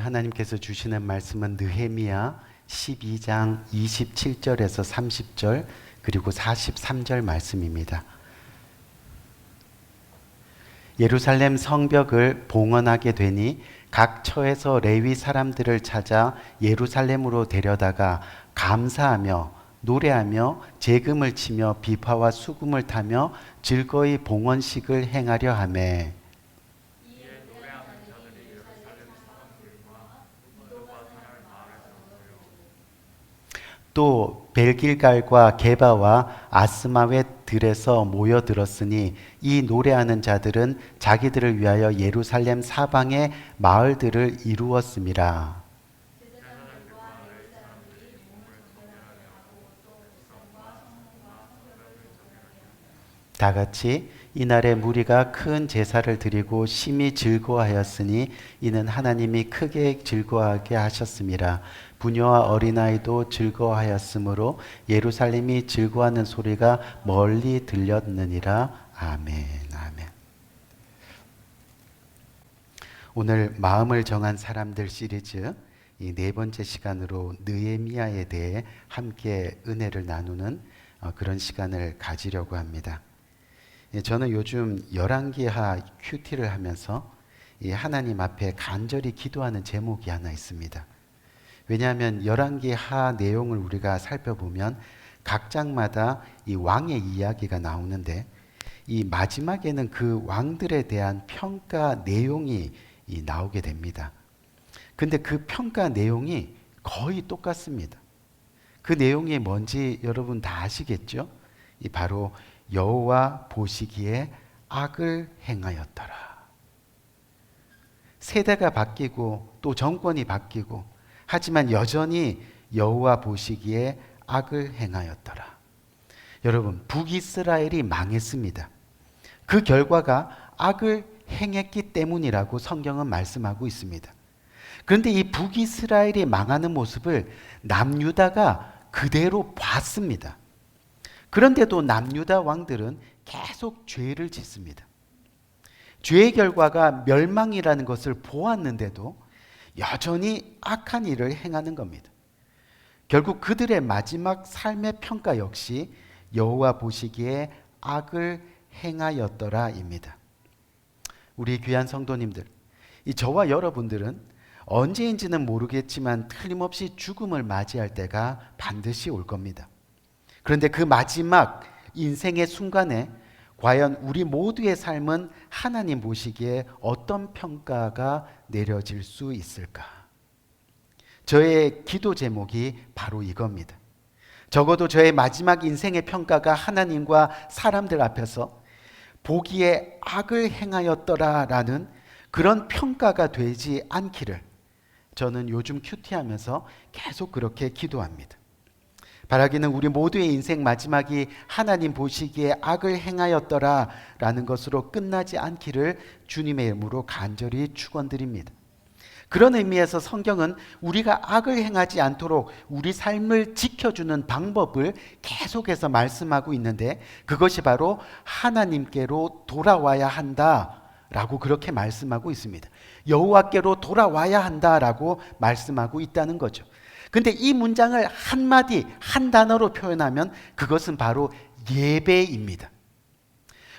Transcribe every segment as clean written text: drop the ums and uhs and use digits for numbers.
하나님께서 주시는 말씀은 느헤미야 12장 27절에서 30절 그리고 43절 말씀입니다. 예루살렘 성벽을 봉헌하게 되니 각 처에서 레위 사람들을 찾아 예루살렘으로 데려다가 감사하며 노래하며 제금을 치며 비파와 수금을 타며 즐거이 봉헌식을 행하려 하매 또 벨길갈과 게바와 아스마웻 들에서 모여들었으니 이 노래하는 자들은 자기들을 위하여 예루살렘 사방의 마을들을 이루었음이라. 다 같이 이날에 무리가 큰 제사를 드리고 심히 즐거워하였으니 이는 하나님이 크게 즐거워하게 하셨음이라. 부녀와 어린아이도 즐거워하였으므로 예루살렘이 즐거워하는 소리가 멀리 들렸느니라. 아멘. 아멘. 오늘 마음을 정한 사람들 시리즈 이 네 번째 시간으로 느헤미야에 대해 함께 은혜를 나누는 그런 시간을 가지려고 합니다. 저는 요즘 열왕기하 큐티를 하면서 하나님 앞에 간절히 기도하는 제목이 하나 있습니다. 왜냐하면 열왕기하 내용을 우리가 살펴보면 각 장마다 이 왕의 이야기가 나오는데 이 마지막에는 그 왕들에 대한 평가 내용이 나오게 됩니다. 근데 그 평가 내용이 거의 똑같습니다. 그 내용이 뭔지 여러분 다 아시겠죠? 바로 여호와 보시기에 악을 행하였더라. 세대가 바뀌고 또 정권이 바뀌고 하지만 여전히 여호와 보시기에 악을 행하였더라. 여러분, 북이스라엘이 망했습니다. 그 결과가 악을 행했기 때문이라고 성경은 말씀하고 있습니다. 그런데 이 북이스라엘이 망하는 모습을 남유다가 그대로 봤습니다. 그런데도 남유다 왕들은 계속 죄를 짓습니다. 죄의 결과가 멸망이라는 것을 보았는데도 여전히 악한 일을 행하는 겁니다. 결국 그들의 마지막 삶의 평가 역시 여호와 보시기에 악을 행하였더라입니다. 우리 귀한 성도님들, 저와 여러분들은 언제인지는 모르겠지만 틀림없이 죽음을 맞이할 때가 반드시 올 겁니다. 그런데 그 마지막 인생의 순간에 과연 우리 모두의 삶은 하나님 보시기에 어떤 평가가 내려질 수 있을까? 저의 기도 제목이 바로 이겁니다. 적어도 저의 마지막 인생의 평가가 하나님과 사람들 앞에서 보기에 악을 행하였더라라는 그런 평가가 되지 않기를 저는 요즘 큐티하면서 계속 그렇게 기도합니다. 바라기는 우리 모두의 인생 마지막이 하나님 보시기에 악을 행하였더라 라는 것으로 끝나지 않기를 주님의 이름으로 간절히 축원드립니다. 그런 의미에서 성경은 우리가 악을 행하지 않도록 우리 삶을 지켜주는 방법을 계속해서 말씀하고 있는데 그것이 바로 하나님께로 돌아와야 한다라고 그렇게 말씀하고 있습니다. 여호와께로 돌아와야 한다라고 말씀하고 있다는 거죠. 근데 이 문장을 한마디, 한 단어로 표현하면 그것은 바로 예배입니다.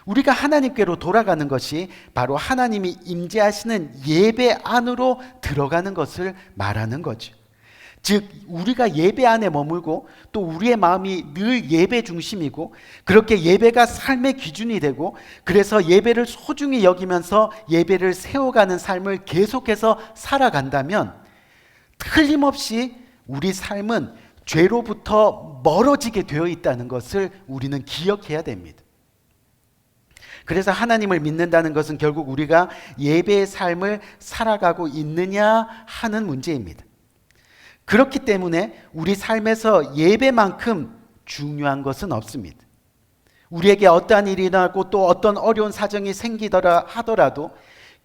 우리가 하나님께로 돌아가는 것이 바로 하나님이 임재하시는 예배 안으로 들어가는 것을 말하는 거죠. 즉 우리가 예배 안에 머물고 또 우리의 마음이 늘 예배 중심이고 그렇게 예배가 삶의 기준이 되고 그래서 예배를 소중히 여기면서 예배를 세워가는 삶을 계속해서 살아간다면 틀림없이 우리 삶은 죄로부터 멀어지게 되어 있다는 것을 우리는 기억해야 됩니다. 그래서 하나님을 믿는다는 것은 결국 우리가 예배의 삶을 살아가고 있느냐 하는 문제입니다. 그렇기 때문에 우리 삶에서 예배만큼 중요한 것은 없습니다. 우리에게 어떠한 일이 일어나고 또 어떤 어려운 사정이 생기더라 하더라도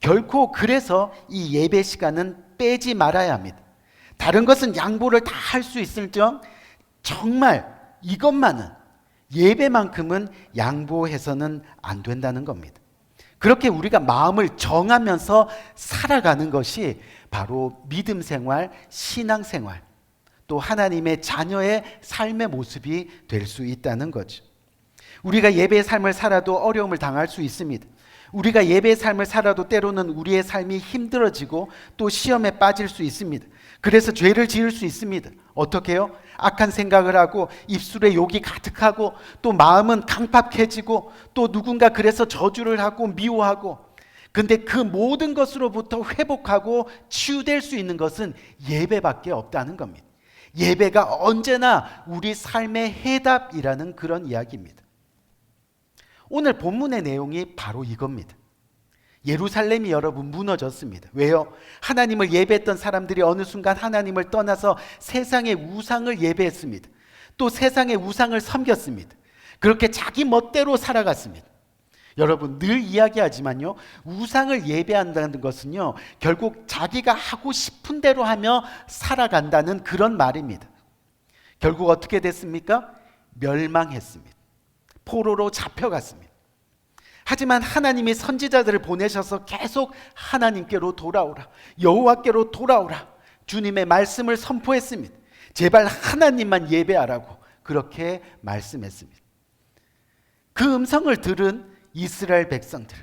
결코 그래서 이 예배 시간은 빼지 말아야 합니다. 다른 것은 양보를 다 할 수 있을정 정말 이것만은 예배만큼은 양보해서는 안 된다는 겁니다. 그렇게 우리가 마음을 정하면서 살아가는 것이 바로 믿음 생활, 신앙 생활, 또 하나님의 자녀의 삶의 모습이 될 수 있다는 거죠. 우리가 예배의 삶을 살아도 어려움을 당할 수 있습니다. 우리가 예배의 삶을 살아도 때로는 우리의 삶이 힘들어지고 또 시험에 빠질 수 있습니다. 그래서 죄를 지을 수 있습니다. 어떻게 해요? 악한 생각을 하고 입술에 욕이 가득하고 또 마음은 강팍해지고 또 누군가 그래서 저주를 하고 미워하고, 근데 그 모든 것으로부터 회복하고 치유될 수 있는 것은 예배밖에 없다는 겁니다. 예배가 언제나 우리 삶의 해답이라는 그런 이야기입니다. 오늘 본문의 내용이 바로 이겁니다. 예루살렘이 여러분 무너졌습니다. 왜요? 하나님을 예배했던 사람들이 어느 순간 하나님을 떠나서 세상의 우상을 예배했습니다. 또 세상의 우상을 섬겼습니다. 그렇게 자기 멋대로 살아갔습니다. 여러분, 늘 이야기하지만요, 우상을 예배한다는 것은요, 결국 자기가 하고 싶은 대로 하며 살아간다는 그런 말입니다. 결국 어떻게 됐습니까? 멸망했습니다. 포로로 잡혀갔습니다. 하지만 하나님이 선지자들을 보내셔서 계속 하나님께로 돌아오라, 여호와께로 돌아오라, 주님의 말씀을 선포했습니다. 제발 하나님만 예배하라고 그렇게 말씀했습니다. 그 음성을 들은 이스라엘 백성들,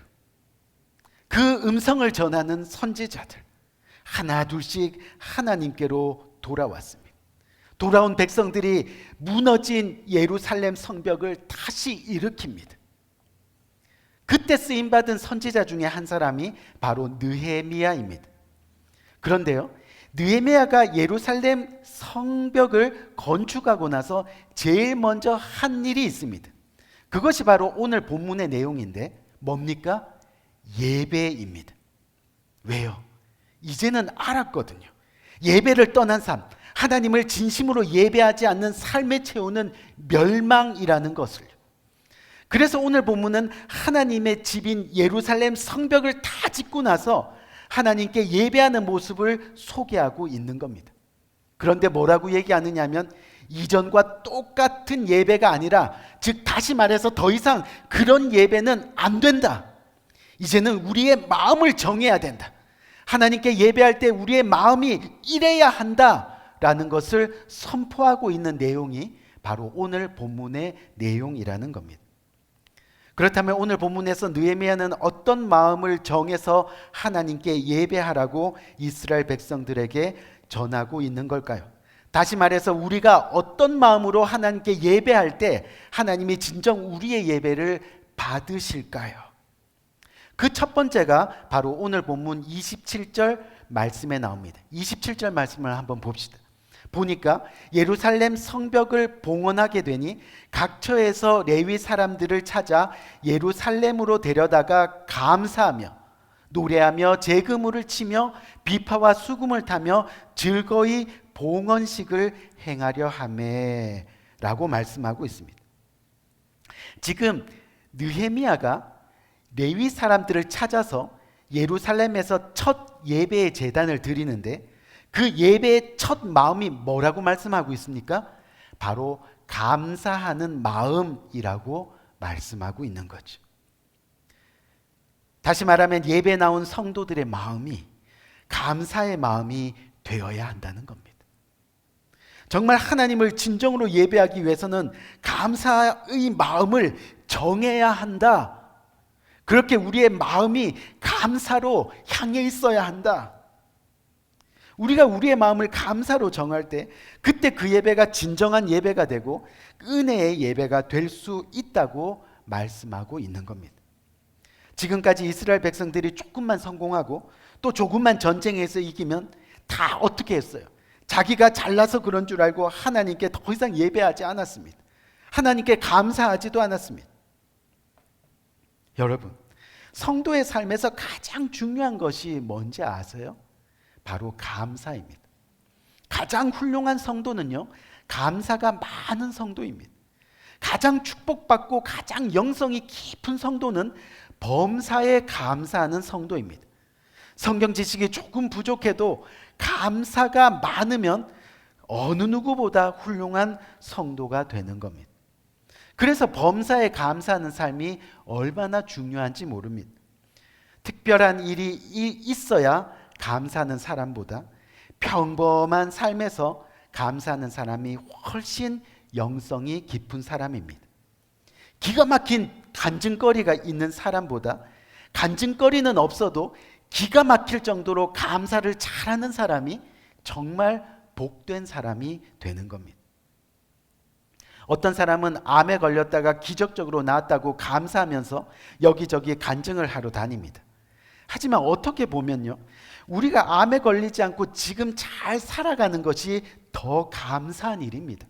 그 음성을 전하는 선지자들, 하나 둘씩 하나님께로 돌아왔습니다. 돌아온 백성들이 무너진 예루살렘 성벽을 다시 일으킵니다. 그때 쓰임받은 선지자 중에 한 사람이 바로 느헤미야입니다. 그런데요, 느헤미야가 예루살렘 성벽을 건축하고 나서 제일 먼저 한 일이 있습니다. 그것이 바로 오늘 본문의 내용인데 뭡니까? 예배입니다. 왜요? 이제는 알았거든요. 예배를 떠난 삶, 하나님을 진심으로 예배하지 않는 삶의 최후는 멸망이라는 것을. 그래서 오늘 본문은 하나님의 집인 예루살렘 성벽을 다 짓고 나서 하나님께 예배하는 모습을 소개하고 있는 겁니다. 그런데 뭐라고 얘기하느냐면 이전과 똑같은 예배가 아니라, 즉 다시 말해서 더 이상 그런 예배는 안 된다. 이제는 우리의 마음을 정해야 된다. 하나님께 예배할 때 우리의 마음이 이래야 한다라는 것을 선포하고 있는 내용이 바로 오늘 본문의 내용이라는 겁니다. 그렇다면 오늘 본문에서 느헤미야는 어떤 마음을 정해서 하나님께 예배하라고 이스라엘 백성들에게 전하고 있는 걸까요? 다시 말해서 우리가 어떤 마음으로 하나님께 예배할 때 하나님이 진정 우리의 예배를 받으실까요? 그 첫 번째가 바로 오늘 본문 27절 말씀에 나옵니다. 27절 말씀을 한번 봅시다. 보니까 예루살렘 성벽을 봉헌하게 되니 각처에서 레위 사람들을 찾아 예루살렘으로 데려다가 감사하며 노래하며 제그물을 치며 비파와 수금을 타며 즐거이 봉헌식을 행하려 하매 라고 말씀하고 있습니다. 지금 느헤미야가 레위 사람들을 찾아서 예루살렘에서 첫 예배의 제단을 드리는데 그 예배의 첫 마음이 뭐라고 말씀하고 있습니까? 바로 감사하는 마음이라고 말씀하고 있는 거죠. 다시 말하면 예배에 나온 성도들의 마음이 감사의 마음이 되어야 한다는 겁니다. 정말 하나님을 진정으로 예배하기 위해서는 감사의 마음을 정해야 한다. 그렇게 우리의 마음이 감사로 향해 있어야 한다. 우리가 우리의 마음을 감사로 정할 때 그때 그 예배가 진정한 예배가 되고 은혜의 예배가 될 수 있다고 말씀하고 있는 겁니다. 지금까지 이스라엘 백성들이 조금만 성공하고 또 조금만 전쟁에서 이기면 다 어떻게 했어요? 자기가 잘나서 그런 줄 알고 하나님께 더 이상 예배하지 않았습니다. 하나님께 감사하지도 않았습니다. 여러분, 성도의 삶에서 가장 중요한 것이 뭔지 아세요? 바로 감사입니다. 가장 훌륭한 성도는요, 감사가 많은 성도입니다. 가장 축복받고 가장 영성이 깊은 성도는 범사에 감사하는 성도입니다. 성경 지식이 조금 부족해도 감사가 많으면 어느 누구보다 훌륭한 성도가 되는 겁니다. 그래서 범사에 감사하는 삶이 얼마나 중요한지 모릅니다. 특별한 일이 있어야 감사하는 사람보다 평범한 삶에서 감사하는 사람이 훨씬 영성이 깊은 사람입니다. 기가 막힌 간증거리가 있는 사람보다 간증거리는 없어도 기가 막힐 정도로 감사를 잘하는 사람이 정말 복된 사람이 되는 겁니다. 어떤 사람은 암에 걸렸다가 기적적으로 나았다고 감사하면서 여기저기 간증을 하러 다닙니다. 하지만 어떻게 보면요, 우리가 암에 걸리지 않고 지금 잘 살아가는 것이 더 감사한 일입니다.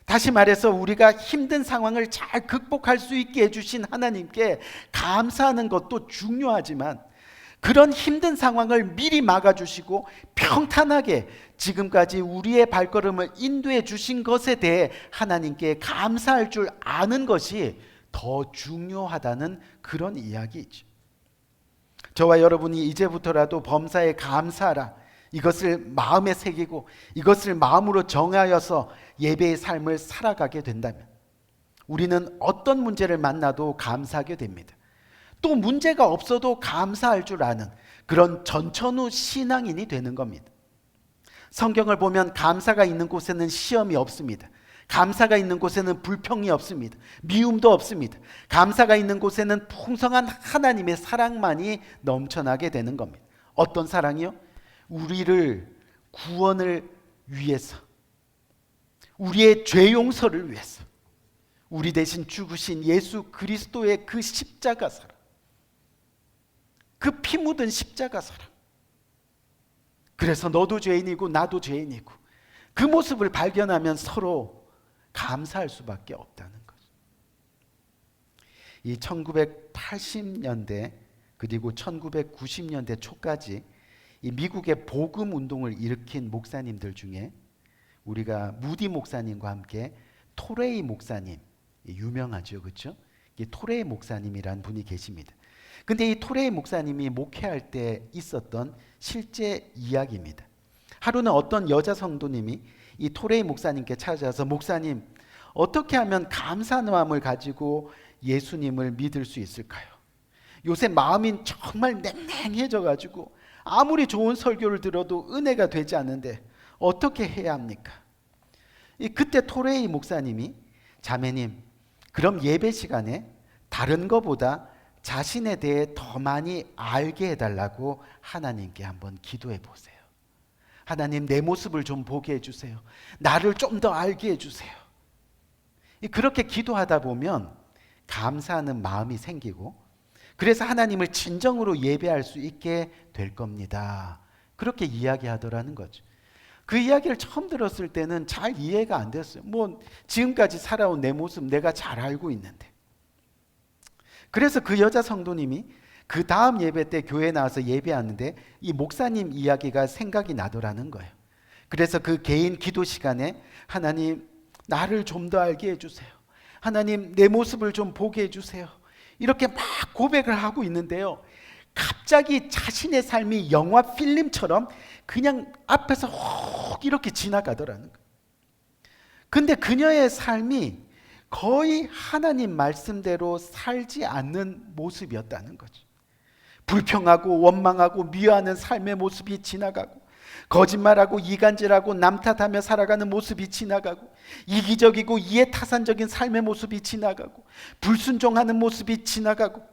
다시 말해서 우리가 힘든 상황을 잘 극복할 수 있게 해주신 하나님께 감사하는 것도 중요하지만, 그런 힘든 상황을 미리 막아주시고 평탄하게 지금까지 우리의 발걸음을 인도해 주신 것에 대해 하나님께 감사할 줄 아는 것이 더 중요하다는 그런 이야기이죠. 저와 여러분이 이제부터라도 범사에 감사하라, 이것을 마음에 새기고 이것을 마음으로 정하여서 예배의 삶을 살아가게 된다면 우리는 어떤 문제를 만나도 감사하게 됩니다. 또 문제가 없어도 감사할 줄 아는 그런 전천후 신앙인이 되는 겁니다. 성경을 보면 감사가 있는 곳에는 시험이 없습니다. 감사가 있는 곳에는 불평이 없습니다. 미움도 없습니다. 감사가 있는 곳에는 풍성한 하나님의 사랑만이 넘쳐나게 되는 겁니다. 어떤 사랑이요? 우리를 구원을 위해서, 우리의 죄 용서를 위해서 우리 대신 죽으신 예수 그리스도의 그 십자가 사랑, 그 피 묻은 십자가 사랑. 그래서 너도 죄인이고 나도 죄인이고 그 모습을 발견하면 서로 감사할 수밖에 없다는 거죠. 이 1980년대 그리고 1990년대 초까지 이 미국의 복음 운동을 일으킨 목사님들 중에 우리가 무디 목사님과 함께 토레이 목사님, 유명하죠, 그렇죠? 이 토레이 목사님이란 분이 계십니다. 근데 이 토레이 목사님이 목회할 때 있었던 실제 이야기입니다. 하루는 어떤 여자 성도님이 이 토레이 목사님께 찾아와서, 목사님, 어떻게 하면 감사한 마음을 가지고 예수님을 믿을 수 있을까요? 요새 마음이 정말 냉랭해져 가지고 아무리 좋은 설교를 들어도 은혜가 되지 않는데 어떻게 해야 합니까? 그때 토레이 목사님이, 자매님, 그럼 예배 시간에 다른 것보다 자신에 대해 더 많이 알게 해달라고 하나님께 한번 기도해 보세요. 하나님, 내 모습을 좀 보게 해주세요. 나를 좀 더 알게 해주세요. 그렇게 기도하다 보면 감사하는 마음이 생기고, 그래서 하나님을 진정으로 예배할 수 있게 될 겁니다. 그렇게 이야기하더라는 거죠. 그 이야기를 처음 들었을 때는 잘 이해가 안 됐어요. 지금까지 살아온 내 모습 내가 잘 알고 있는데. 그래서 그 여자 성도님이 그 다음 예배 때 교회에 나와서 예배하는데 이 목사님 이야기가 생각이 나더라는 거예요. 그래서 그 개인 기도 시간에, 하나님, 나를 좀 더 알게 해주세요. 하나님, 내 모습을 좀 보게 해주세요. 이렇게 막 고백을 하고 있는데요, 갑자기 자신의 삶이 영화 필름처럼 그냥 앞에서 혹 이렇게 지나가더라는 거예요. 근데 그녀의 삶이 거의 하나님 말씀대로 살지 않는 모습이었다는 거죠. 불평하고 원망하고 미워하는 삶의 모습이 지나가고, 거짓말하고 이간질하고 남 탓하며 살아가는 모습이 지나가고, 이기적이고 이해타산적인 삶의 모습이 지나가고, 불순종하는 모습이 지나가고,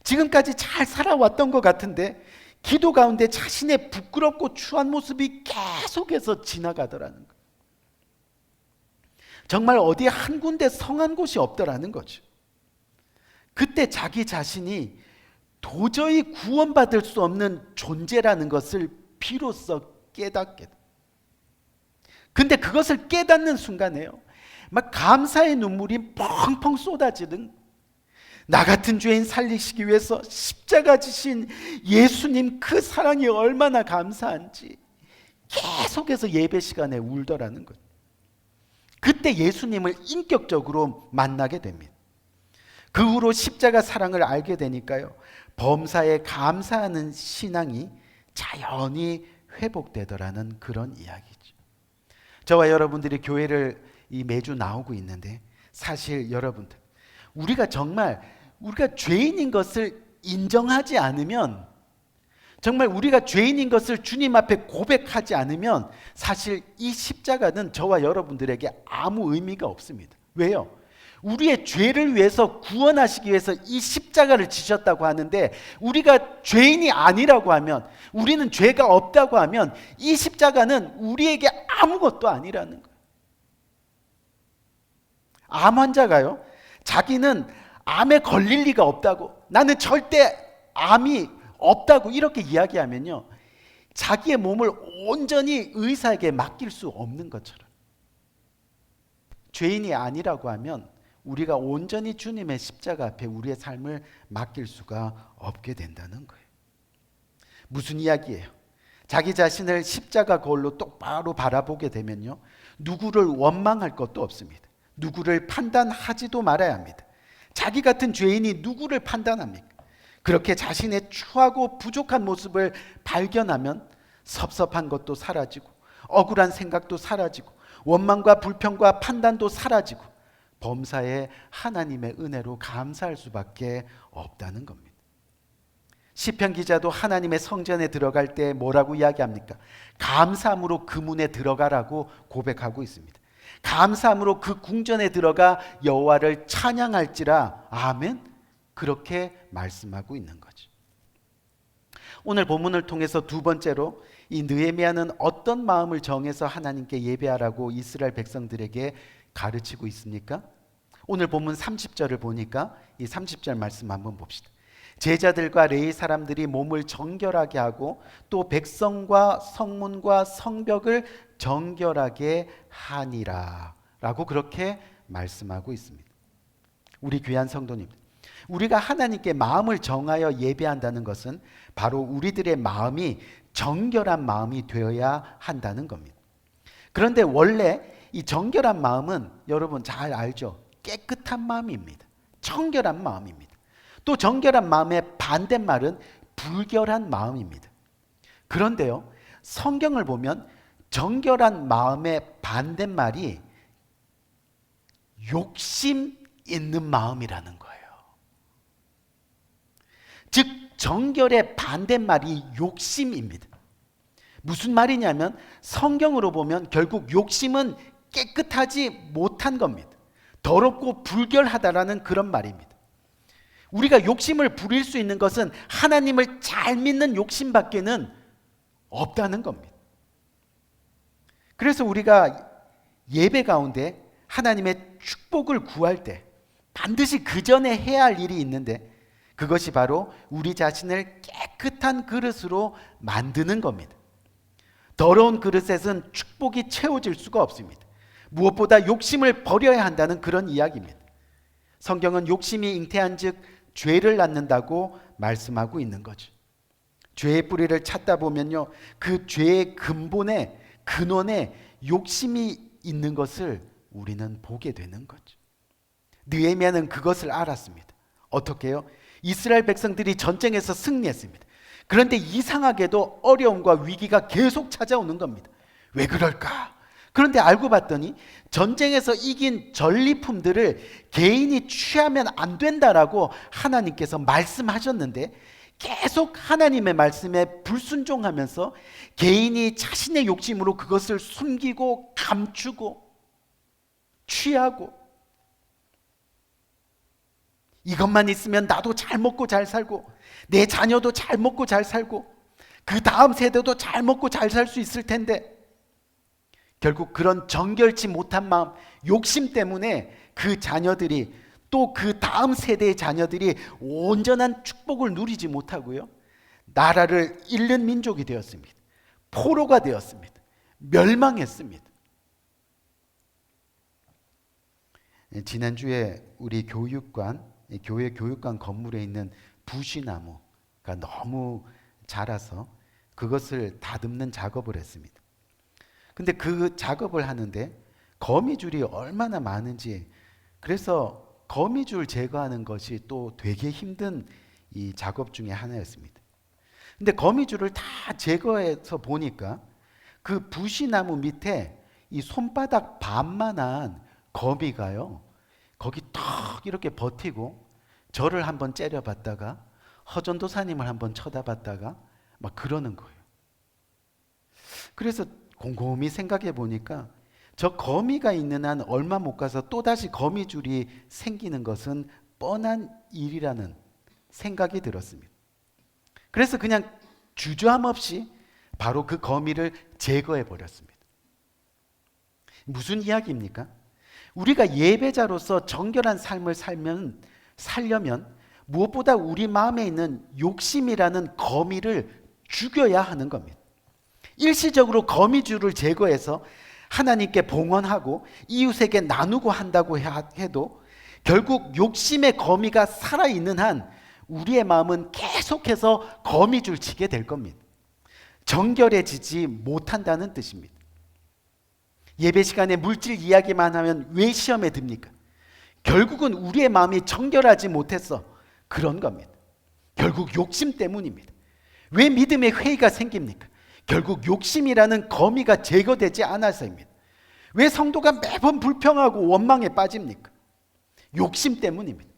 지금까지 잘 살아왔던 것 같은데 기도 가운데 자신의 부끄럽고 추한 모습이 계속해서 지나가더라는 거예요. 정말 어디 한 군데 성한 곳이 없더라는 거죠. 그때 자기 자신이 도저히 구원받을 수 없는 존재라는 것을 비로소 깨닫게 돼. 근데 그것을 깨닫는 순간에요, 막 감사의 눈물이 펑펑 쏟아지는, 나 같은 죄인 살리시기 위해서 십자가 지신 예수님 그 사랑이 얼마나 감사한지 계속해서 예배 시간에 울더라는 거예요. 그때 예수님을 인격적으로 만나게 됩니다. 그 후로 십자가 사랑을 알게 되니까요, 범사에 감사하는 신앙이 자연히 회복되더라는 그런 이야기죠. 저와 여러분들이 교회를 매주 나오고 있는데, 사실 여러분들, 우리가 정말 우리가 죄인인 것을 인정하지 않으면 정말 우리가 죄인인 것을 주님 앞에 고백하지 않으면 사실 이 십자가는 저와 여러분들에게 아무 의미가 없습니다. 왜요? 우리의 죄를 위해서 구원하시기 위해서 이 십자가를 지셨다고 하는데, 우리가 죄인이 아니라고 하면, 우리는 죄가 없다고 하면 이 십자가는 우리에게 아무것도 아니라는 거예요. 암 환자가요, 자기는 암에 걸릴 리가 없다고, 나는 절대 암이 없다고 이렇게 이야기하면요, 자기의 몸을 온전히 의사에게 맡길 수 없는 것처럼, 죄인이 아니라고 하면 우리가 온전히 주님의 십자가 앞에 우리의 삶을 맡길 수가 없게 된다는 거예요. 무슨 이야기예요? 자기 자신을 십자가 거울로 똑바로 바라보게 되면요, 누구를 원망할 것도 없습니다. 누구를 판단하지도 말아야 합니다. 자기 같은 죄인이 누구를 판단합니까? 그렇게 자신의 추하고 부족한 모습을 발견하면 섭섭한 것도 사라지고, 억울한 생각도 사라지고, 원망과 불평과 판단도 사라지고, 범사에 하나님의 은혜로 감사할 수밖에 없다는 겁니다. 시편 기자도 하나님의 성전에 들어갈 때 뭐라고 이야기합니까? 감사함으로 그 문에 들어가라고 고백하고 있습니다. 감사함으로 그 궁전에 들어가 여호와를 찬양할지라. 아멘. 그렇게 말씀하고 있는 거죠. 오늘 본문을 통해서 두 번째로 이 느헤미야는 어떤 마음을 정해서 하나님께 예배하라고 이스라엘 백성들에게 가르치고 있습니까? 오늘 본문 30절을 보니까 이 30절 말씀 한번 봅시다. 제자들과 레위 사람들이 몸을 정결하게 하고 또 백성과 성문과 성벽을 정결하게 하니라 라고 그렇게 말씀하고 있습니다. 우리 귀한 성도님, 우리가 하나님께 마음을 정하여 예배한다는 것은 바로 우리들의 마음이 정결한 마음이 되어야 한다는 겁니다. 그런데 원래 이 정결한 마음은 여러분 잘 알죠? 깨끗한 마음입니다. 청결한 마음입니다. 또 정결한 마음의 반대말은 불결한 마음입니다. 그런데요, 성경을 보면 정결한 마음의 반대말이 욕심 있는 마음이라는 거예요. 즉 정결의 반대말이 욕심입니다. 무슨 말이냐면 성경으로 보면 결국 욕심은 깨끗하지 못한 겁니다. 더럽고 불결하다라는 그런 말입니다. 우리가 욕심을 부릴 수 있는 것은 하나님을 잘 믿는 욕심밖에는 없다는 겁니다. 그래서 우리가 예배 가운데 하나님의 축복을 구할 때 반드시 그 전에 해야 할 일이 있는데, 그것이 바로 우리 자신을 깨끗한 그릇으로 만드는 겁니다. 더러운 그릇에는 축복이 채워질 수가 없습니다. 무엇보다 욕심을 버려야 한다는 그런 이야기입니다. 성경은 욕심이 잉태한 즉 죄를 낳는다고 말씀하고 있는 거죠. 죄의 뿌리를 찾다 보면요, 그 죄의 근원에 욕심이 있는 것을 우리는 보게 되는 거죠. 느헤미야는 그것을 알았습니다. 어떻게 해요? 이스라엘 백성들이 전쟁에서 승리했습니다. 그런데 이상하게도 어려움과 위기가 계속 찾아오는 겁니다. 왜 그럴까? 그런데 알고 봤더니 전쟁에서 이긴 전리품들을 개인이 취하면 안 된다라고 하나님께서 말씀하셨는데, 계속 하나님의 말씀에 불순종하면서 개인이 자신의 욕심으로 그것을 숨기고 감추고 취하고, 이것만 있으면 나도 잘 먹고 잘 살고 내 자녀도 잘 먹고 잘 살고 그 다음 세대도 잘 먹고 잘 살 수 있을 텐데, 결국 그런 정결치 못한 마음, 욕심 때문에 그 자녀들이, 또 그 다음 세대의 자녀들이 온전한 축복을 누리지 못하고요, 나라를 잃는 민족이 되었습니다. 포로가 되었습니다. 멸망했습니다. 지난주에 우리 교회 교육관 건물에 있는 부시나무가 너무 자라서 그것을 다듬는 작업을 했습니다. 근데 그 작업을 하는데 거미줄이 얼마나 많은지, 그래서 거미줄 제거하는 것이 또 되게 힘든 이 작업 중에 하나였습니다. 근데 거미줄을 다 제거해서 보니까 그 부시나무 밑에 이 손바닥 반만한 거미가요, 거기 턱 이렇게 버티고 저를 한번 째려봤다가 허전도사님을 한번 쳐다봤다가 막 그러는 거예요. 그래서 곰곰이 생각해 보니까 저 거미가 있는 한 얼마 못 가서 또다시 거미줄이 생기는 것은 뻔한 일이라는 생각이 들었습니다. 그래서 그냥 주저함 없이 바로 그 거미를 제거해 버렸습니다. 무슨 이야기입니까? 우리가 예배자로서 정결한 삶을 살려면 무엇보다 우리 마음에 있는 욕심이라는 거미를 죽여야 하는 겁니다. 일시적으로 거미줄을 제거해서 하나님께 봉헌하고 이웃에게 나누고 한다고 해도 결국 욕심의 거미가 살아있는 한 우리의 마음은 계속해서 거미줄 치게 될 겁니다. 정결해지지 못한다는 뜻입니다. 예배 시간에 물질 이야기만 하면 왜 시험에 듭니까? 결국은 우리의 마음이 정결하지 못해서 그런 겁니다. 결국 욕심 때문입니다. 왜 믿음의 회의가 생깁니까? 결국 욕심이라는 거미가 제거되지 않아서입니다. 왜 성도가 매번 불평하고 원망에 빠집니까? 욕심 때문입니다.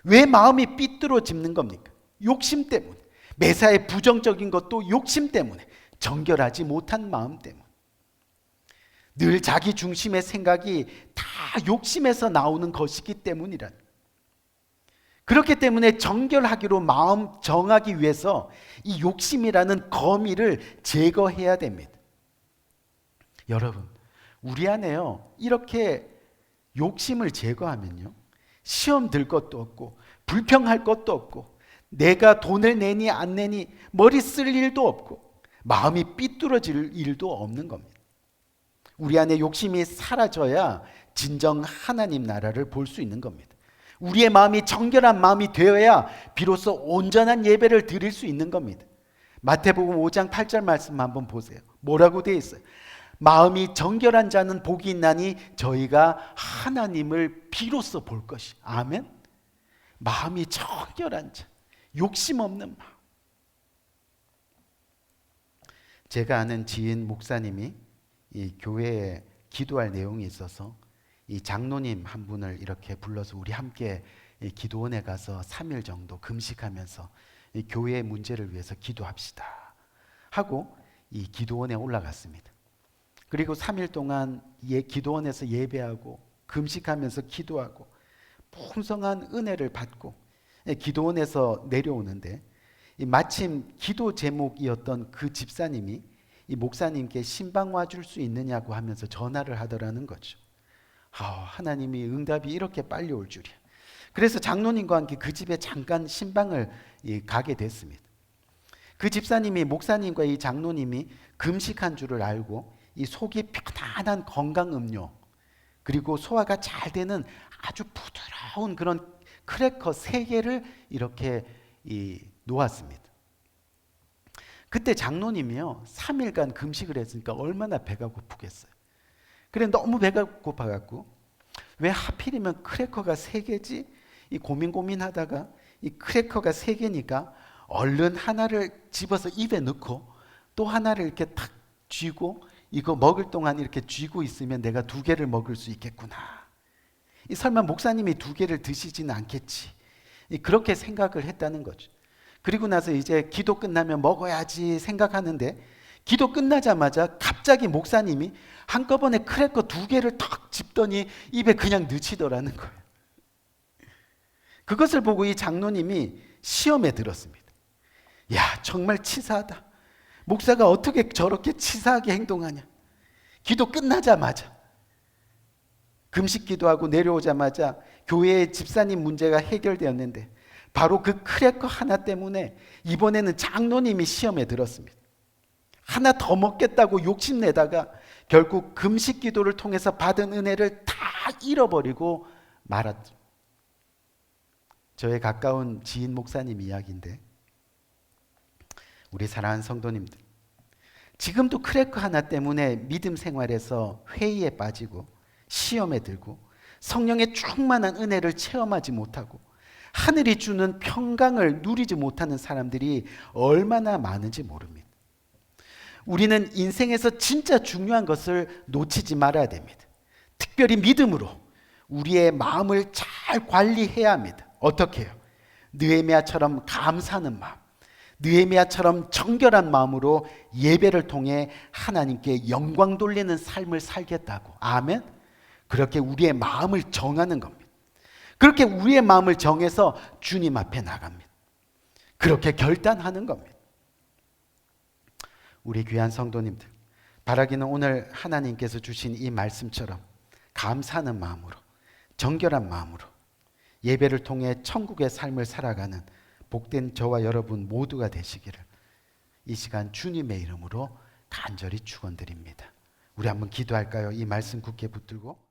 왜 마음이 삐뚤어지는 겁니까? 욕심 때문에. 매사에 부정적인 것도 욕심 때문에. 정결하지 못한 마음 때문에. 늘 자기 중심의 생각이 다 욕심에서 나오는 것이기 때문이란. 그렇기 때문에 정결하기로 마음 정하기 위해서 이 욕심이라는 거미를 제거해야 됩니다. 여러분, 우리 안에요, 이렇게 욕심을 제거하면요, 시험 들 것도 없고 불평할 것도 없고 내가 돈을 내니 안 내니 머리 쓸 일도 없고 마음이 삐뚤어질 일도 없는 겁니다. 우리 안에 욕심이 사라져야 진정 하나님 나라를 볼 수 있는 겁니다. 우리의 마음이 정결한 마음이 되어야 비로소 온전한 예배를 드릴 수 있는 겁니다. 마태복음 5장 8절 말씀 한번 보세요. 뭐라고 되어 있어요? 마음이 정결한 자는 복이 있나니 저희가 하나님을 비로소 볼 것이. 아멘. 마음이 정결한 자, 욕심 없는 마음. 제가 아는 지인 목사님이 이 교회에 기도할 내용이 있어서 이 장로님 한 분을 이렇게 불러서 우리 함께 이 기도원에 가서 3일 정도 금식하면서 이 교회의 문제를 위해서 기도합시다 하고 이 기도원에 올라갔습니다. 그리고 3일 동안 기도원에서 예배하고 금식하면서 기도하고 풍성한 은혜를 받고 기도원에서 내려오는데 마침 기도 제목이었던 그 집사님이 이 목사님께 신방 와줄 수 있느냐고 하면서 전화를 하더라는 거죠. 하나님이 응답이 이렇게 빨리 올 줄이야. 그래서 장로님과 함께 그 집에 잠깐 신방을 가게 됐습니다. 그 집사님이 목사님과 이 장로님이 금식한 줄을 알고 이 속이 편안한 건강 음료 그리고 소화가 잘 되는 아주 부드러운 그런 크래커 3개를 이렇게 놓았습니다. 그때 장로님이요 3일간 금식을 했으니까 얼마나 배가 고프겠어요. 그래 너무 배가 고파갖고 왜 하필이면 크래커가 3개지? 이 고민하다가 이 크래커가 3개니까 얼른 하나를 집어서 입에 넣고 또 하나를 이렇게 탁 쥐고 이거 먹을 동안 이렇게 쥐고 있으면 내가 2개를 먹을 수 있겠구나. 설마 목사님이 2개를 드시지는 않겠지. 그렇게 생각을 했다는 거죠. 그리고 나서 이제 기도 끝나면 먹어야지 생각하는데 기도 끝나자마자 갑자기 목사님이 한꺼번에 크래커 2개를 탁 집더니 입에 그냥 넣히더라는 거예요. 그것을 보고 이 장로님이 시험에 들었습니다. 야, 정말 치사하다. 목사가 어떻게 저렇게 치사하게 행동하냐. 기도 끝나자마자 금식 기도하고 내려오자마자 교회의 집사님 문제가 해결되었는데 바로 그 크래커 하나 때문에 이번에는 장로님이 시험에 들었습니다. 하나 더 먹겠다고 욕심내다가 결국 금식 기도를 통해서 받은 은혜를 다 잃어버리고 말았죠. 저의 가까운 지인 목사님 이야기인데 우리 사랑하는 성도님들, 지금도 크래커 하나 때문에 믿음 생활에서 회의에 빠지고 시험에 들고 성령의 충만한 은혜를 체험하지 못하고 하늘이 주는 평강을 누리지 못하는 사람들이 얼마나 많은지 모릅니다. 우리는 인생에서 진짜 중요한 것을 놓치지 말아야 됩니다. 특별히 믿음으로 우리의 마음을 잘 관리해야 합니다. 어떻게 해요? 느헤미야처럼 감사하는 마음, 느헤미야처럼 정결한 마음으로 예배를 통해 하나님께 영광 돌리는 삶을 살겠다고. 아멘. 그렇게 우리의 마음을 정하는 겁니다. 그렇게 우리의 마음을 정해서 주님 앞에 나갑니다. 그렇게 결단하는 겁니다. 우리 귀한 성도님들, 바라기는 오늘 하나님께서 주신 이 말씀처럼 감사하는 마음으로, 정결한 마음으로 예배를 통해 천국의 삶을 살아가는 복된 저와 여러분 모두가 되시기를 이 시간 주님의 이름으로 간절히 축원드립니다. 우리 한번 기도할까요? 이 말씀 굳게 붙들고.